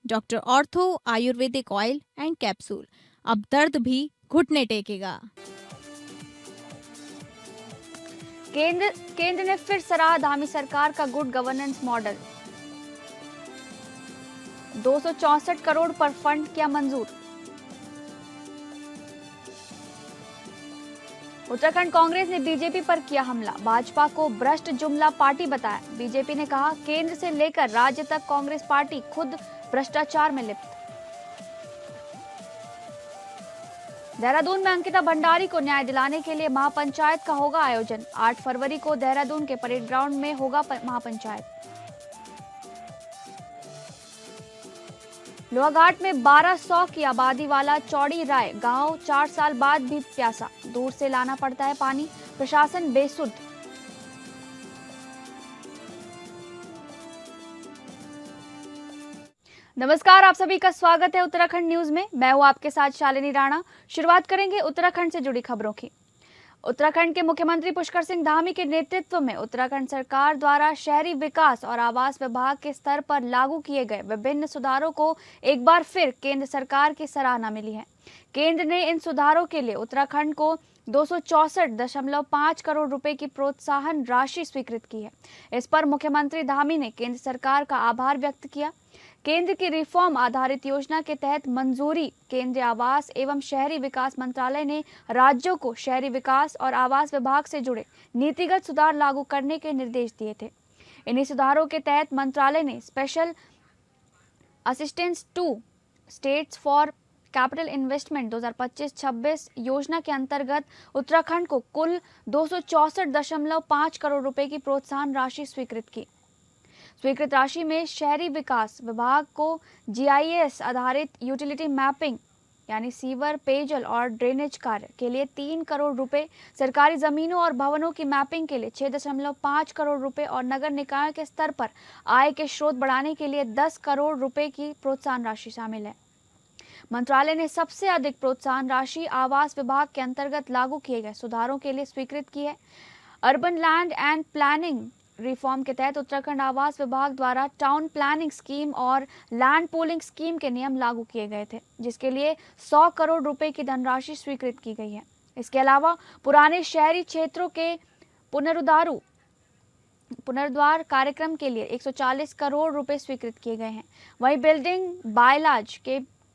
Doctor ortho Ayurvedic oil and capsule, अब दर्द भी घुटने टेकेगा। केंद्र केंद्र ने फिर सराहा धामी सरकार का गुड गवर्नेंस मॉडल। 264 करोड़ पर फंड किया मंजूर। उत्तराखंड कांग्रेस ने बीजेपी पर किया हमला, भाजपा को भ्रष्ट जुमला पार्टी बताया। बीजेपी ने कहा केंद्र से लेकर राज्य तक कांग्रेस पार्टी खुद भ्रष्टाचार में लिप्त। देहरादून में अंकिता भंडारी को न्याय दिलाने के लिए महापंचायत का होगा आयोजन। 8 फरवरी को देहरादून के परेड ग्राउंड में होगा महापंचायत। लोहाघाट में 1200 की आबादी वाला चौड़ी राय गांव 4 साल बाद भी प्यासा, दूर से लाना पड़ता है पानी, प्रशासन बेसुध। नमस्कार, आप सभी का स्वागत है उत्तराखंड न्यूज में। मैं हूं आपके साथ शालिनी राणा। शुरुआत करेंगे उत्तराखंड से जुड़ी खबरों की। उत्तराखंड के मुख्यमंत्री पुष्कर सिंह धामी के नेतृत्व में उत्तराखंड सरकार द्वारा शहरी विकास और आवास विभाग के स्तर पर लागू किए गए विभिन्न सुधारों को एक बार फिर केंद्र सरकार की सराहना मिली है। केंद्र ने इन सुधारों के लिए उत्तराखंड को 264.5 करोड़ रुपए की प्रोत्साहन राशि स्वीकृत की है। इस पर मुख्यमंत्री धामी ने केंद्र सरकार का आभार व्यक्त किया। केंद्र की रिफॉर्म आधारित योजना के तहत मंजूरी केंद्रीय आवास एवं शहरी विकास मंत्रालय ने राज्यों को शहरी विकास और आवास विभाग से जुड़े नीतिगत सुधार लागू करने के निर्देश दिए थे। इन्हीं सुधारों के तहत मंत्रालय ने special assistance to states for capital investment 2025-26 योजना के अंतर्गत उत्तराखंड को कुल 264.5 करोड़ रुपए की प्रोत्साहन राशि स्वीकृत की। स्वीकृत राशि में शहरी विकास विभाग को जीआईएस आधारित यूटिलिटी मैपिंग यानी सीवर, पेयजल और ड्रेनेज कार्य के लिए 3 करोड़ रुपए, सरकारी जमीनों और भवनों की मैपिंग के लिए 6.5 करोड़ रुपए और नगर निकाय के स्तर पर आय के स्रोत बढ़ाने के लिए 10 करोड़ रुपए की प्रोत्साहन राशि शामिल है। मंत्रालय ने सबसे अधिक प्रोत्साहन राशि आवास विभाग के अंतर्गत लागू किए गए सुधारों के लिए स्वीकृत की है। Urban land and planning reform के तहत उत्तराखंड आवास विभाग द्वारा टाउन प्लानिंग स्कीम और लैंड पूलिंग स्कीम के नियम लागू किए गए थे, जिसके लिए 100 करोड़ रुपए की धनराशि स्वीकृत की गई है। इसके अलावा पुराने शहरी क्षेत्रों के पुनरुद्धार कार्यक्रम के लिए 140 करोड़ रुपए स्वीकृत किए गए हैं। वहीं बिल्डिंग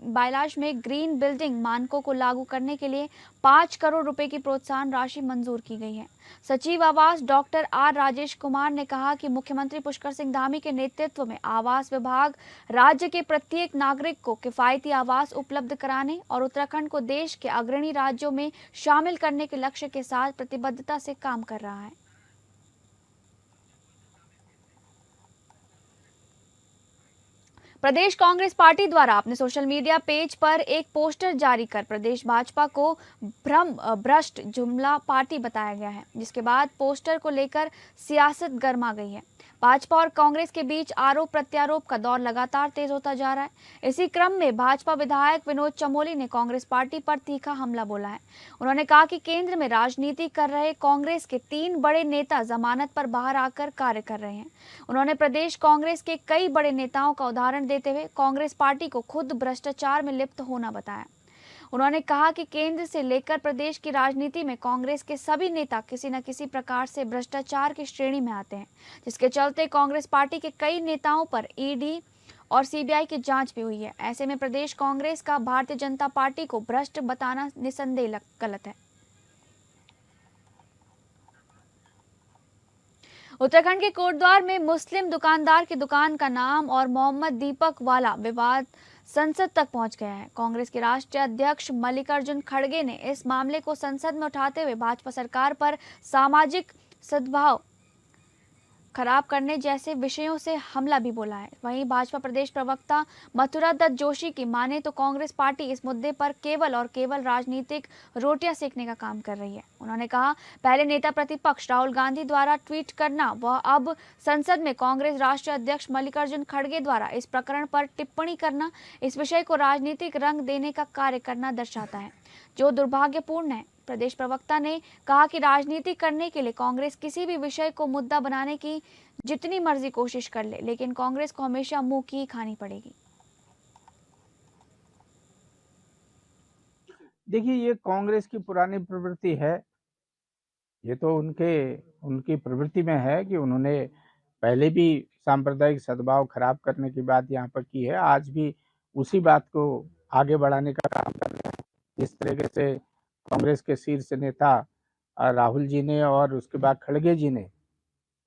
बायलाज में ग्रीन बिल्डिंग मानकों को लागू करने के लिए 5 करोड़ रुपए की प्रोत्साहन राशि मंजूर की गई है। सचिव आवास डॉक्टर आर राजेश कुमार ने कहा कि मुख्यमंत्री पुष्कर सिंह धामी के नेतृत्व में आवास विभाग राज्य के प्रत्येक नागरिक को किफायती आवास उपलब्ध कराने और उत्तराखंड को देश के अग्रणी राज्यों में शामिल करने के लक्ष्य के साथ प्रतिबद्धता से काम कर रहा है। प्रदेश कांग्रेस पार्टी द्वारा अपने सोशल मीडिया पेज पर एक पोस्टर जारी कर प्रदेश भाजपा को भ्रष्ट जुमला पार्टी बताया गया है, जिसके बाद पोस्टर को लेकर सियासत गर्मा गई है। भाजपा और कांग्रेस के बीच आरोप प्रत्यारोप का दौर लगातार तेज होता जा रहा है। इसी क्रम में भाजपा विधायक विनोद चमोली ने कांग्रेस पार्टी पर तीखा हमला बोला है। उन्होंने कहा कि केंद्र में राजनीति कर रहे कांग्रेस के 3 बड़े नेता जमानत पर बाहर आकर कार्य कर रहे हैं। उन्होंने प्रदेश कांग्रेस के कई बड़े नेताओं का उदाहरण देते हुए कांग्रेस पार्टी को खुद भ्रष्टाचार में लिप्त होना बताया। उन्होंने कहा कि केंद्र से लेकर प्रदेश की राजनीति में कांग्रेस के सभी नेता किसी न किसी प्रकार से भ्रष्टाचार की श्रेणी में आते हैं, जिसके चलते कांग्रेस पार्टी के कई नेताओं पर ईडी और सीबीआई की जांच भी हुई है। ऐसे में प्रदेश कांग्रेस का भारतीय जनता पार्टी को भ्रष्ट बताना निसंदेह गलत है। उत्तराखंड के कोटद्वार में मुस्लिम दुकानदार की दुकान का नाम और मोहम्मद दीपक वाला विवाद संसद तक पहुंच गया है। कांग्रेस के राष्ट्रीय अध्यक्ष मल्लिकार्जुन खड़गे ने इस मामले को संसद में उठाते हुए भाजपा सरकार पर सामाजिक सद्भाव खराब करने जैसे विषयों से हमला भी बोला है। वहीं भाजपा प्रदेश प्रवक्ता मथुरा दत्त जोशी की माने तो कांग्रेस पार्टी इस मुद्दे पर केवल और केवल राजनीतिक रोटियां सेकने का काम कर रही है। उन्होंने कहा, पहले नेता प्रतिपक्ष राहुल गांधी द्वारा ट्वीट करना व अब संसद में कांग्रेस राष्ट्रीय अध्यक्ष मल्लिकार्जुन खड़गे द्वारा इस प्रकरण पर टिप्पणी करना इस विषय को राजनीतिक रंग देने का कार्य करना दर्शाता है, जो दुर्भाग्यपूर्ण है। प्रदेश प्रवक्ता ने कहा कि राजनीति करने के लिए कांग्रेस किसी भी विषय को मुद्दा बनाने की जितनी मर्जी कोशिश कर ले, लेकिन कांग्रेस को हमेशा मुंह की खानी पड़ेगी। देखिए, ये कांग्रेस की पुरानी प्रवृत्ति है। ये तो उनकी प्रवृत्ति में है कि उन्होंने पहले भी सांप्रदायिक सद्भाव खराब करने की बात यहाँ पर की है, आज भी उसी बात को आगे बढ़ाने का काम कर रहे हैं। जिस तरीके से कांग्रेस के शीर्ष नेता राहुल जी ने और उसके बाद खड़गे जी ने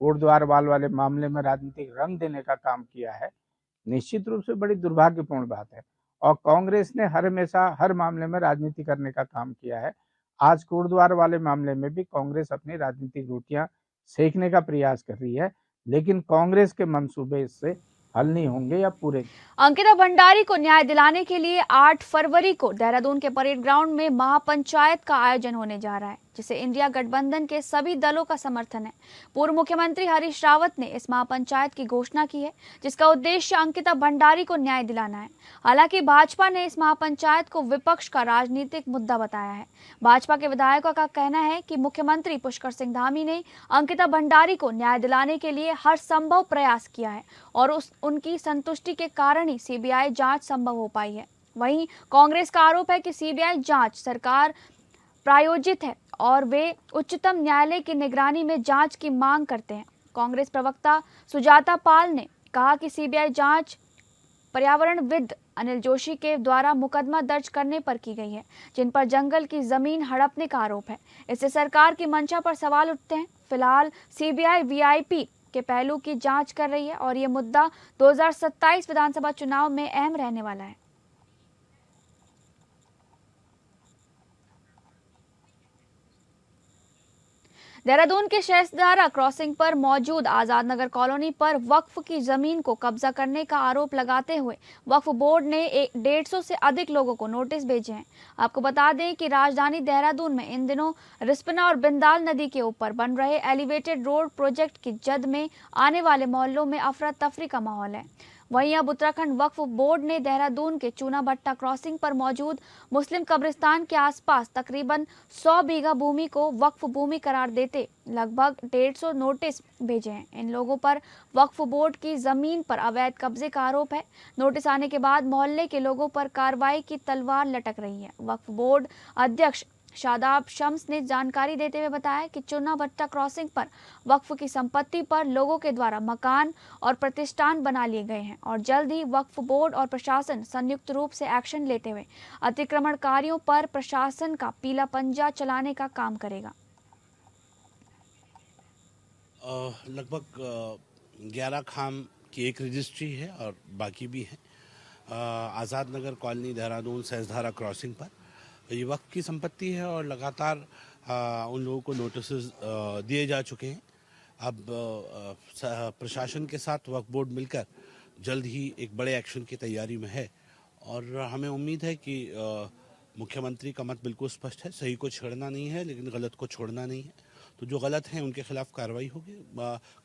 कोटद्वार वाले मामले में राजनीतिक रंग देने का काम किया है, निश्चित रूप से बड़ी दुर्भाग्यपूर्ण बात है। और कांग्रेस ने हमेशा हर मामले में राजनीति करने का काम किया है। आज कोटद्वार वाले मामले में भी कांग्रेस अपनी राजनीतिक रोटियां सेकने का प्रयास कर रही है, लेकिन कांग्रेस के मंसूबे इससे हल नहीं होंगे या पूरे। अंकिता भंडारी को न्याय दिलाने के लिए 8 फरवरी को देहरादून के परेड ग्राउंड में महापंचायत का आयोजन होने जा रहा है, जिसे इंडिया गठबंधन के सभी दलों का समर्थन है। पूर्व मुख्यमंत्री हरीश रावत ने इस महापंचायत की घोषणा की है, जिसका उद्देश्य अंकिता भंडारी को न्याय दिलाना है। हालांकि भाजपा ने इस महापंचायत को विपक्ष का राजनीतिक मुद्दा बताया है। भाजपा के विधायकों का कहना है कि मुख्यमंत्री पुष्कर सिंह धामी ने अंकिता भंडारी को न्याय दिलाने के लिए हर संभव प्रयास किया है और उनकी संतुष्टि के कारण ही सीबीआई जांच संभव हो पाई है। वहीं कांग्रेस का आरोप है कि सीबीआई जांच सरकार प्रायोजित है और वे उच्चतम न्यायालय की निगरानी में जांच की मांग करते हैं। कांग्रेस प्रवक्ता सुजाता पाल ने कहा कि सीबीआई जांच पर्यावरणविद अनिल जोशी के द्वारा मुकदमा दर्ज करने पर की गई है, जिन पर जंगल की जमीन हड़पने का आरोप है। इससे सरकार की मंशा पर सवाल उठते हैं। फिलहाल सीबीआई वीआईपी के पहलू की जांच कर रही है और ये मुद्दा 2027 विधानसभा चुनाव में अहम रहने वाला है। देहरादून के शहसधारा क्रॉसिंग पर मौजूद आजाद नगर कॉलोनी पर वक्फ की जमीन को कब्जा करने का आरोप लगाते हुए वक्फ बोर्ड ने 150 से अधिक लोगों को नोटिस भेजे हैं। आपको बता दें कि राजधानी देहरादून में इन दिनों रिस्पना और बिंदाल नदी के ऊपर बन रहे एलिवेटेड रोड प्रोजेक्ट की जद में आने वाले मोहल्लों में अफरा तफरी का माहौल है। वहीं अब उत्तराखंड वक्फ बोर्ड ने देहरादून के चूना भट्टा क्रॉसिंग पर मौजूद मुस्लिम कब्रिस्तान के आसपास तकरीबन 100 बीघा भूमि को वक्फ भूमि करार देते लगभग 150 नोटिस भेजे हैं। इन लोगों पर वक्फ बोर्ड की जमीन पर अवैध कब्जे का आरोप है। नोटिस आने के बाद मोहल्ले के लोगों पर कार्रवाई की तलवार लटक रही है। वक्फ बोर्ड अध्यक्ष शादाब शम्स ने जानकारी देते हुए बताया कि चूना भट्टा क्रॉसिंग पर वक्फ की संपत्ति पर लोगों के द्वारा मकान और प्रतिष्ठान बना लिए गए हैं और जल्द ही वक्फ बोर्ड और प्रशासन संयुक्त रूप से एक्शन लेते हुए अतिक्रमणकारियों पर प्रशासन का पीला पंजा चलाने का काम करेगा। लगभग 11 खाम की एक रजिस्ट्री है और बाकी भी है। आज़ाद नगर कॉलोनी देहरादून सहसधारा क्रॉसिंग पर ये वक्त की संपत्ति है और लगातार उन लोगों को नोटिस दिए जा चुके हैं। अब प्रशासन के साथ वक्फ बोर्ड मिलकर जल्द ही एक बड़े एक्शन की तैयारी में है और हमें उम्मीद है कि मुख्यमंत्री का मत बिल्कुल स्पष्ट है, सही को छेड़ना नहीं है लेकिन गलत को छोड़ना नहीं है। तो जो गलत हैं उनके खिलाफ कार्रवाई होगी।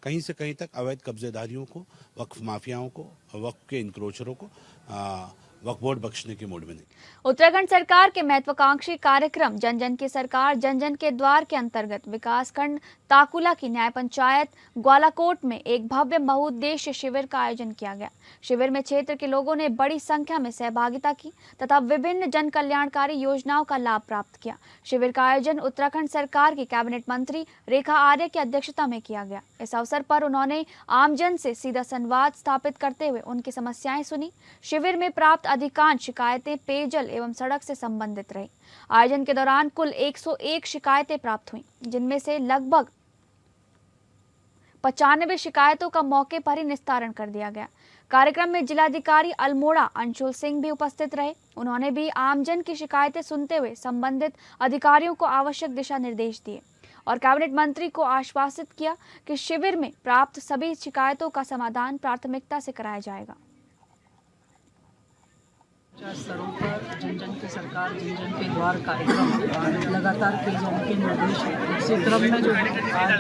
कहीं से कहीं तक अवैध कब्जेदारियों को, वक्फ माफियाओं को, वक्फ के इंक्रोचरों को वक्फ बोर्ड बख्शने के मूड में नहीं। उत्तराखंड सरकार के महत्वाकांक्षी कार्यक्रम जन जन की सरकार जन जन के द्वार के अंतर्गत विकासखंड ताकुला की न्याय पंचायत ग्वालाकोट में एक भव्य बहुउद्देश्य शिविर का आयोजन किया गया। शिविर में क्षेत्र के लोगों ने बड़ी संख्या में सहभागिता की तथा विभिन्न जन कल्याणकारी योजनाओं का लाभ प्राप्त किया। शिविर का आयोजन उत्तराखंड सरकार की कैबिनेट मंत्री रेखा आर्य की अध्यक्षता में किया गया। इस अवसर पर उन्होंने आमजन से सीधा संवाद स्थापित करते हुए उनकी समस्याएं सुनी। शिविर में प्राप्त अधिकांश शिकायतें पेयजल एवं सड़क से संबंधित रही। आयोजन के दौरान कुल 101 शिकायतें प्राप्त हुई, जिनमें से लगभग 95 शिकायतों का मौके पर ही निस्तारण कर दिया गया। कार्यक्रम में जिलाधिकारी अल्मोड़ा अंशुल सिंह भी उपस्थित रहे। उन्होंने भी आमजन की शिकायतें सुनते हुए संबंधित अधिकारियों को आवश्यक दिशा निर्देश दिए और कैबिनेट मंत्री को आश्वासित किया कि शिविर में प्राप्त सभी शिकायतों का समाधान प्राथमिकता से कराया जाएगा। स्तरों पर जन जन की सरकार जन जन के द्वार कार्यक्रम लगातार किए जाने के निर्देश हैं। इसी क्रम में जो है आज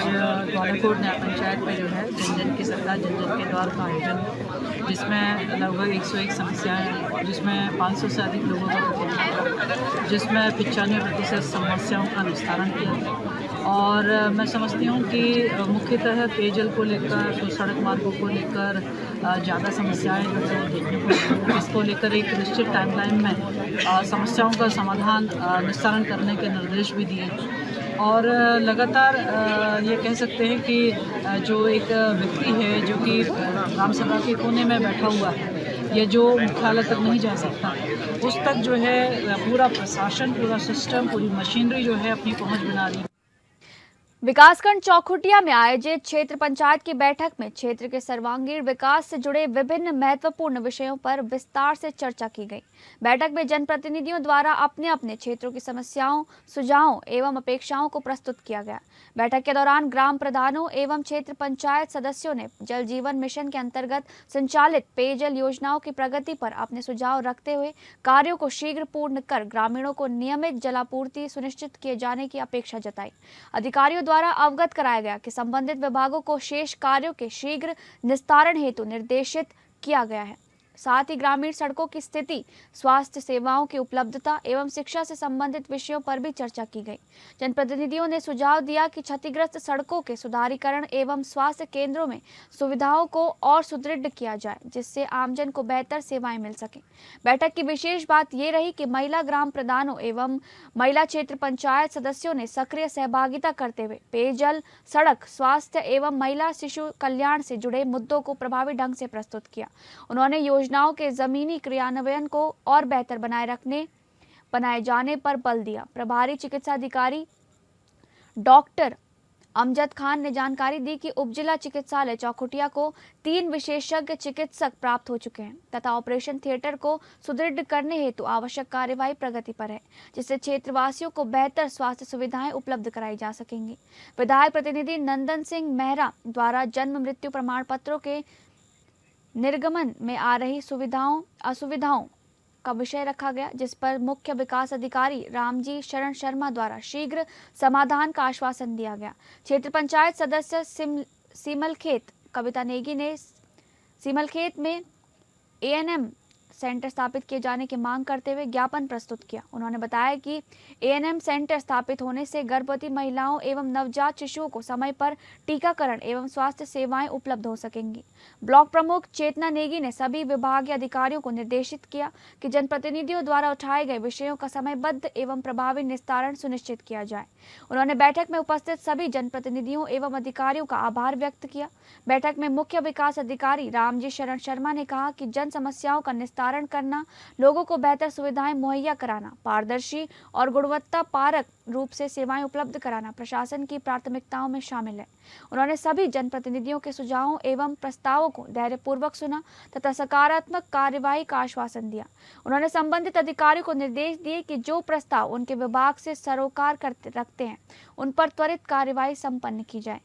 ग्वालाकोट न्याय पंचायत में जो है जन जन की सरकार जन जन के द्वार का आयोजन, जिसमें लगभग 101 समस्याएं हैं, जिसमें 500 से अधिक लोगों का प्रतिनिधित्व, जिसमें 95% समस्याओं का निस्तारण किया। और मैं समझती हूँ कि मुख्यतः पेयजल को लेकर, तो सड़क मार्गों को लेकर ज़्यादा समस्याएं जो है देखने को मिली। इसको लेकर एक निश्चित टाइमलाइन में समस्याओं का समाधान निस्तारण करने के निर्देश भी दिए और लगातार ये कह सकते हैं कि जो एक व्यक्ति है जो कि ग्राम सभा के कोने में बैठा हुआ है या जो मुख्यालय तक नहीं जा सकता, उस तक जो है पूरा प्रशासन, पूरा सिस्टम, पूरी मशीनरी जो है अपनी पहुंच बना रही है। विकासखंड चौखुटिया में आयोजित क्षेत्र पंचायत की बैठक में क्षेत्र के सर्वांगीण विकास से जुड़े विभिन्न महत्वपूर्ण विषयों पर विस्तार से चर्चा की गई। बैठक में जनप्रतिनिधियों द्वारा अपने अपने क्षेत्रों की समस्याओं, सुझावों एवं अपेक्षाओं को प्रस्तुत किया गया। बैठक के दौरान ग्राम प्रधानों एवं क्षेत्र पंचायत सदस्यों ने जल जीवन मिशन के अंतर्गत संचालित पेयजल योजनाओं की प्रगति पर अपने सुझाव रखते हुए कार्यों को शीघ्र पूर्ण कर ग्रामीणों को नियमित जलापूर्ति सुनिश्चित किए जाने की अपेक्षा जताई। अधिकारियों द्वारा अवगत कराया गया कि संबंधित विभागों को शेष कार्यों के शीघ्र निस्तारण हेतु निर्देशित किया गया है। साथ ही ग्रामीण सड़कों की स्थिति, स्वास्थ्य सेवाओं की उपलब्धता एवं शिक्षा से संबंधित विषयों पर भी चर्चा की गई। जनप्रतिनिधियों ने सुझाव दिया कि क्षतिग्रस्त सड़कों के सुधारीकरण एवं स्वास्थ्य केंद्रों में सुविधाओं को और सुदृढ़ किया जाए, जिससे आमजन को बेहतर सेवाएं मिल सके। बैठक की विशेष बात ये रही कि महिला ग्राम प्रधानों एवं महिला क्षेत्र पंचायत सदस्यों ने सक्रिय सहभागिता करते हुए पेयजल, सड़क, स्वास्थ्य एवं महिला शिशु कल्याण से जुड़े मुद्दों को प्रभावी ढंग से प्रस्तुत किया। उन्होंने योजनाओं के जमीनी क्रियान्वयन को और बेहतर बनाए जाने पर बल दिया। प्रभारी चिकित्सा अधिकारी डॉक्टर अमजद खान ने जानकारी दी कि उपजिला चिकित्सालय चौखुटिया को 3 विशेषज्ञ चिकित्सक प्राप्त हो चुके हैं तथा ऑपरेशन थिएटर को सुदृढ़ करने हेतु आवश्यक कार्यवाही प्रगति पर है, जिससे क्षेत्रवासियों को बेहतर स्वास्थ्य सुविधाएं उपलब्ध कराई जा सकेंगी। विधायक प्रतिनिधि नंदन सिंह मेहरा द्वारा जन्म मृत्यु प्रमाण पत्रों के निर्गमन में आ रही असुविधाओं का विषय रखा गया, जिस पर मुख्य विकास अधिकारी रामजी शरण शर्मा द्वारा शीघ्र समाधान का आश्वासन दिया गया। क्षेत्र पंचायत सदस्य सीमलखेत कविता नेगी ने सीमलखेत में एएनएम सेंटर स्थापित किए जाने की मांग करते हुए ज्ञापन प्रस्तुत किया। उन्होंने बताया कि एएनएम सेंटर स्थापित होने से गर्भवती महिलाओं एवं नवजात शिशुओं को समय पर टीकाकरण एवं स्वास्थ्य सेवाएं उपलब्ध हो सकेंगी। ब्लॉक प्रमुख चेतना नेगी ने सभी विभागीय अधिकारियों को निर्देशित किया कि जनप्रतिनिधियों द्वारा उठाए गए विषयों का समयबद्ध एवं प्रभावी निस्तारण सुनिश्चित किया जाए। उन्होंने बैठक में उपस्थित सभी जनप्रतिनिधियों एवं अधिकारियों का आभार व्यक्त किया। बैठक में मुख्य विकास अधिकारी रामजी शरण शर्मा ने कहा कि जन समस्याओं का निस्तारण करना, लोगों को बेहतर सुविधाएं मुहैया कराना, पारदर्शी और गुणवत्ता पारक रूप से सेवाएं उपलब्ध कराना प्रशासन की प्राथमिकताओं में शामिल है। उन्होंने सभी जनप्रतिनिधियों के सुझावों एवं प्रस्तावों को धैर्यपूर्वक सुना तथा सकारात्मक कार्यवाही का आश्वासन दिया। उन्होंने संबंधित अधिकारियों को निर्देश दिए कि जो प्रस्ताव उनके विभाग से सरोकार रखते हैं, उन पर त्वरित कार्यवाही संपन्न की जाए।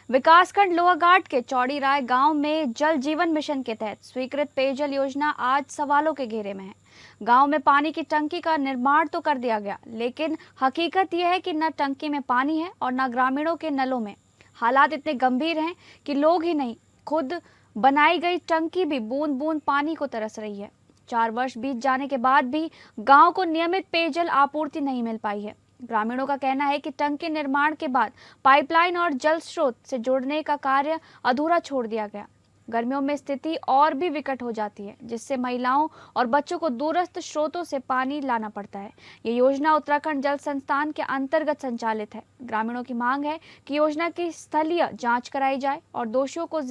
विकासखंड लोहाघाट के चौड़ी राय गांव में जल जीवन मिशन के तहत स्वीकृत पेयजल योजना आज सवालों के घेरे में है। गांव में पानी की टंकी का निर्माण तो कर दिया गया, लेकिन हकीकत यह है कि न टंकी में पानी है और न ग्रामीणों के नलों में। हालात इतने गंभीर हैं कि लोग ही नहीं, खुद बनाई गई टंकी भी बूंद बूंद पानी को तरस रही है। 4 वर्ष बीत जाने के बाद भी गांव को नियमित पेयजल आपूर्ति नहीं मिल पाई है। ग्रामीणों का कहना है कि टंकी निर्माण के बाद पाइपलाइन और जल स्रोत से जोड़ने का कार्य अधूरा छोड़ दिया गया। गर्मियों में स्थिति और भी विकट हो जाती है, जिससे महिलाओं और बच्चों को दूरस्थ स्रोतों से पानी लाना पड़ता है। ये योजना उत्तराखंड जल संस्थान के अंतर्गत संचालित है। ग्रामीणों की मांग है कि योजना की स्थलीय जांच कराई जाए और दोषियों की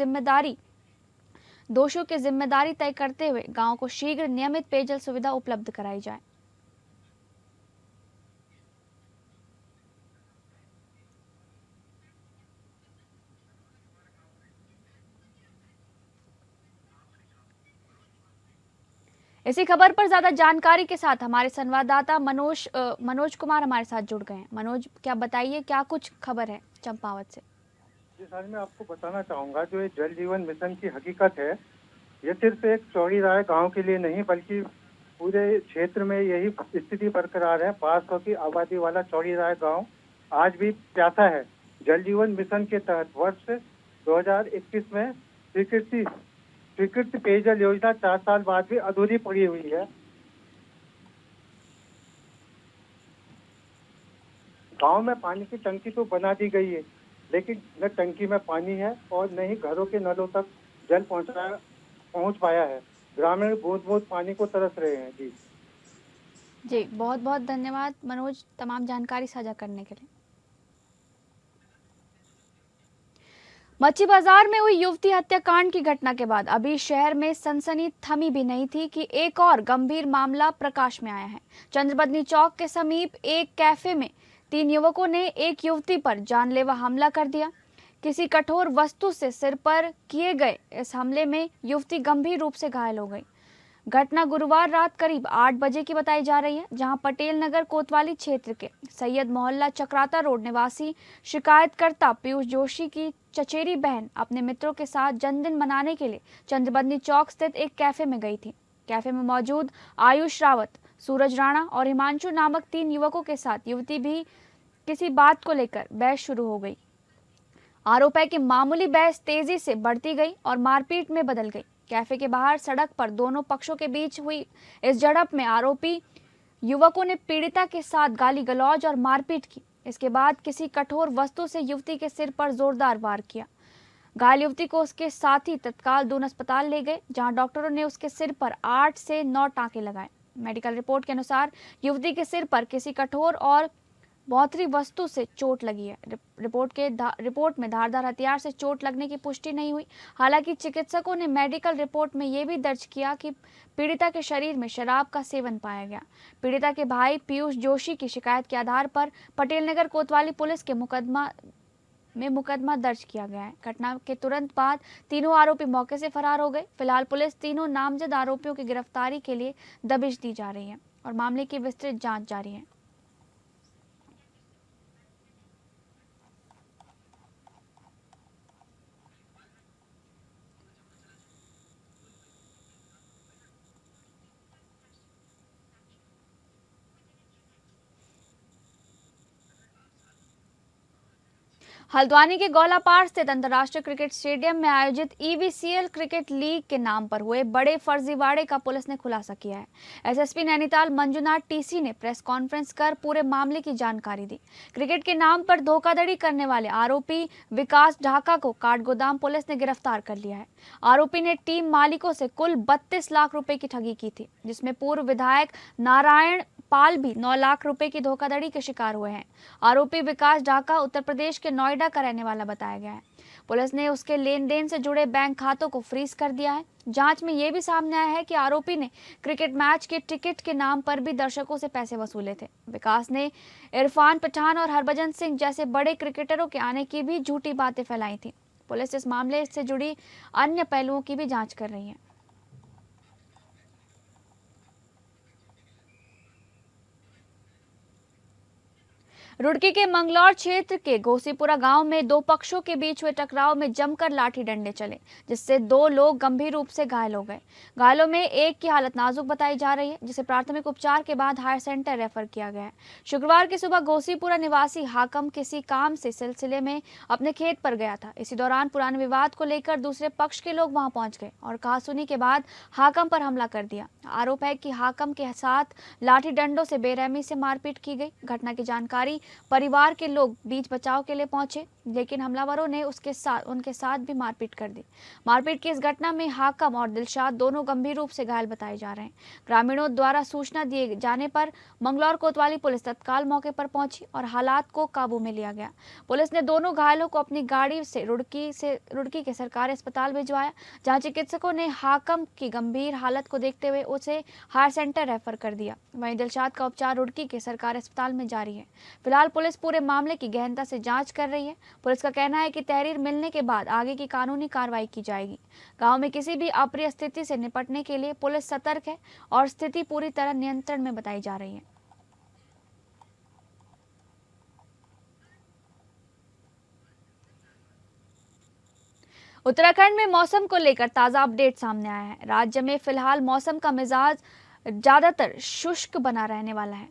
जिम्मेदारी तय करते हुए गांव को शीघ्र नियमित पेयजल सुविधा उपलब्ध कराई जाए। इसी खबर पर ज्यादा जानकारी के साथ हमारे संवाददाता मनोज कुमार हमारे साथ जुड़ गए हैं। मनोज, क्या बताइए, क्या कुछ खबर है चंपावत से? जी सर, मैं आपको बताना चाहूँगा, जो ये जल जीवन मिशन की हकीकत है, ये सिर्फ एक चौड़ी राय गाँव के लिए नहीं बल्कि पूरे क्षेत्र में यही स्थिति बरकरार है। 500 की आबादी वाला चौड़ी राय गाँव आज भी प्यासा है। जल जीवन मिशन के तहत वर्ष 2021 में स्वीकृत पेयजल योजना 4 साल बाद भी अधूरी पड़ी हुई है। गांव में पानी की टंकी तो बना दी गई है, लेकिन न टंकी में पानी है और न ही घरों के नलों तक जल पहुंच पाया है। ग्रामीण बूंद बूंद पानी को तरस रहे हैं। जी जी, बहुत बहुत धन्यवाद मनोज, तमाम जानकारी साझा करने के लिए। मच्छी बाजार में हुई युवती हत्याकांड की घटना के बाद अभी शहर में सनसनी थमी भी नहीं थी कि एक और गंभीर मामला प्रकाश में आया है। चंद्रबदनी चौक के समीप एक कैफे में 3 युवकों ने एक युवती पर जानलेवा हमला कर दिया। किसी कठोर वस्तु से सिर पर किए गए इस हमले में युवती गंभीर रूप से घायल हो गई। घटना गुरुवार रात करीब 8 बजे की बताई जा रही है, जहां पटेल नगर कोतवाली क्षेत्र के सैयद मोहल्ला चक्राता रोड निवासी शिकायतकर्ता पीयूष जोशी की चचेरी बहन अपने मित्रों के साथ जन्मदिन मनाने के लिए चंद्रबदनी चौक स्थित एक कैफे में गई थी। कैफे में मौजूद आयुष रावत, सूरज राणा और हिमांशु नामक 3 युवकों के साथ युवती भी किसी बात को लेकर बहस शुरू हो गई। आरोप है कि मामूली बहस तेजी से बढ़ती गई और मारपीट में बदल गई। कैफे के बाहर सड़क पर दोनों पक्षों के बीच हुई इस झड़प में आरोपी युवकों ने पीड़िता के साथ गाली गलौज और मारपीट की। इसके बाद किसी कठोर वस्तु से युवती के सिर पर जोरदार वार किया। घायल युवती को उसके साथी तत्काल दून अस्पताल ले गए, जहां डॉक्टरों ने उसके सिर पर 8 से 9 टांके लगाए। मेडिकल रिपोर्ट के अनुसार युवती के सिर पर किसी कठोर और भौतिक वस्तु से चोट लगी है। रिपोर्ट में धारदार हथियार से चोट लगने की पुष्टि नहीं हुई। हालांकि चिकित्सकों ने मेडिकल रिपोर्ट में यह भी दर्ज किया कि पीड़िता के शरीर में शराब का सेवन पाया गया। पीड़िता के भाई पीयूष जोशी की शिकायत के आधार पर पटेल नगर कोतवाली पुलिस के मुकदमा दर्ज किया गया है। घटना के तुरंत बाद तीनों आरोपी मौके से फरार हो गए। फिलहाल पुलिस तीनों नामजद आरोपियों की गिरफ्तारी के लिए दबिश दी जा रही है और मामले की विस्तृत जांच जारी है। हल्द्वानी के गौलापार स्थित अंतर्राष्ट्रीय क्रिकेट स्टेडियम में आयोजित EVCL क्रिकेट लीग के नाम पर हुए बड़े फर्जीवाड़े का पुलिस ने खुलासा किया है। एसएसपी नैनीताल मंजुनाथ TC ने प्रेस कॉन्फ्रेंस कर पूरे मामले की जानकारी दी। क्रिकेट के नाम पर धोखाधड़ी करने वाले आरोपी विकास ढाका को काठगोदाम पुलिस ने गिरफ्तार कर लिया है। आरोपी ने टीम मालिकों से कुल 32 लाख रुपए की ठगी की थी, जिसमें पूर्व विधायक नारायण पाल भी 9 लाख रुपए की धोखाधड़ी के शिकार हुए हैं। आरोपी विकास ढाका उत्तर प्रदेश के नोएडा का रहने वाला बताया गया है। पुलिस ने उसके लेन देन से जुड़े बैंक खातों को फ्रीज कर दिया है। जांच में यह भी सामने आया है कि आरोपी ने क्रिकेट मैच के टिकट के नाम पर भी दर्शकों से पैसे वसूले थे। विकास ने इरफान पठान और हरभजन सिंह जैसे बड़े क्रिकेटरों के आने की भी झूठी बातें फैलाई थी। पुलिस इस मामले से जुड़ी अन्य पहलुओं की भी जांच कर रही है। रुड़की के मंगलौर क्षेत्र के घोसीपुरा गांव में 2 पक्षों के बीच हुए टकराव में जमकर लाठी डंडे चले, जिससे 2 लोग गंभीर रूप से घायल हो गए। घायलों में एक की हालत नाजुक बताई जा रही है, जिसे प्राथमिक उपचार के बाद हायर सेंटर रेफर किया गया है। शुक्रवार की सुबह घोसीपुरा निवासी हाकम किसी काम से सिलसिले में अपने खेत पर गया था। इसी दौरान पुराने विवाद को लेकर दूसरे पक्ष के लोग वहां पहुंच गए और कहासुनी के बाद हाकम पर हमला कर दिया। आरोप है कि हाकम के साथ लाठी डंडों से बेरहमी से मारपीट की गई। घटना की जानकारी परिवार के लोग बीच बचाव के लिए पहुंचे, लेकिन हमलावरों ने उनके साथ भी मारपीट कर दी। मारपीट की इस घटना में हाकम और दिलशाद दोनों गंभीर रूप से घायल बताए जा रहे हैं। ग्रामीणों द्वारा सूचना दिए जाने पर मंगलौर कोतवाली पुलिस तत्काल मौके पर पहुंची और हालात को काबू में लिया गया। पुलिस ने दोनों घायलों को अपनी गाड़ी से रुड़की के सरकारी अस्पताल भिजवाया, जहां चिकित्सकों ने हाकम की गंभीर हालत को देखते हुए उसे हायर सेंटर रेफर कर दिया। वहीं दिलशाद का उपचार रुड़की के सरकारी अस्पताल में जारी है। फिलहाल पुलिस पूरे मामले की गहनता से जांच कर रही है। पुलिस का कहना है कि तहरीर मिलने के बाद आगे की कानूनी कार्रवाई की जाएगी। गांव में किसी भी अप्रिय स्थिति से निपटने के लिए पुलिस सतर्क है और स्थिति पूरी तरह नियंत्रण में बताई जा रही है। उत्तराखंड में मौसम को लेकर ताजा अपडेट सामने आया है। राज्य में फिलहाल मौसम का मिजाज ज्यादातर शुष्क बना रहने वाला है।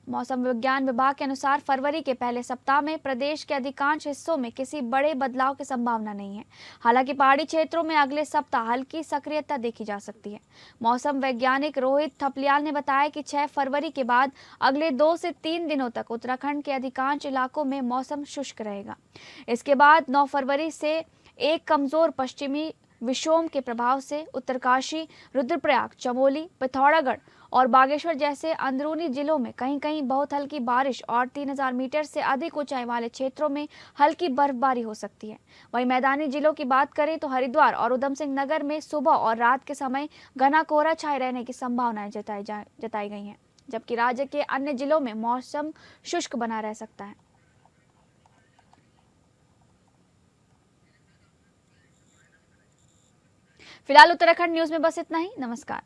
मौसम विज्ञान विभाग के अनुसार फरवरी के पहले सप्ताह में प्रदेश के अधिकांश हिस्सों में किसी बड़े बदलाव की संभावना नहीं है। हालांकि पहाड़ी क्षेत्रों में अगले सप्ताह हल्की सक्रियता देखी जा सकती है। मौसम वैज्ञानिक रोहित थपलियाल ने बताया कि 6 फरवरी के बाद अगले 2 से 3 दिनों तक उत्तराखंड के अधिकांश इलाकों में मौसम शुष्क रहेगा। इसके बाद 9 फरवरी से एक कमजोर पश्चिमी विक्षोभ के प्रभाव से उत्तरकाशी, रुद्रप्रयाग, चमोली, पिथौरागढ़ और बागेश्वर जैसे अंदरूनी जिलों में कहीं कहीं बहुत हल्की बारिश और 3000 मीटर से अधिक ऊंचाई वाले क्षेत्रों में हल्की बर्फबारी हो सकती है। वहीं मैदानी जिलों की बात करें तो हरिद्वार और उधम सिंह नगर में सुबह और रात के समय घना कोहरा छाए रहने की संभावनाएं जताई गई हैं, जबकि राज्य के अन्य जिलों में मौसम शुष्क बना रह सकता है। फिलहाल उत्तराखंड न्यूज में बस इतना ही। नमस्कार।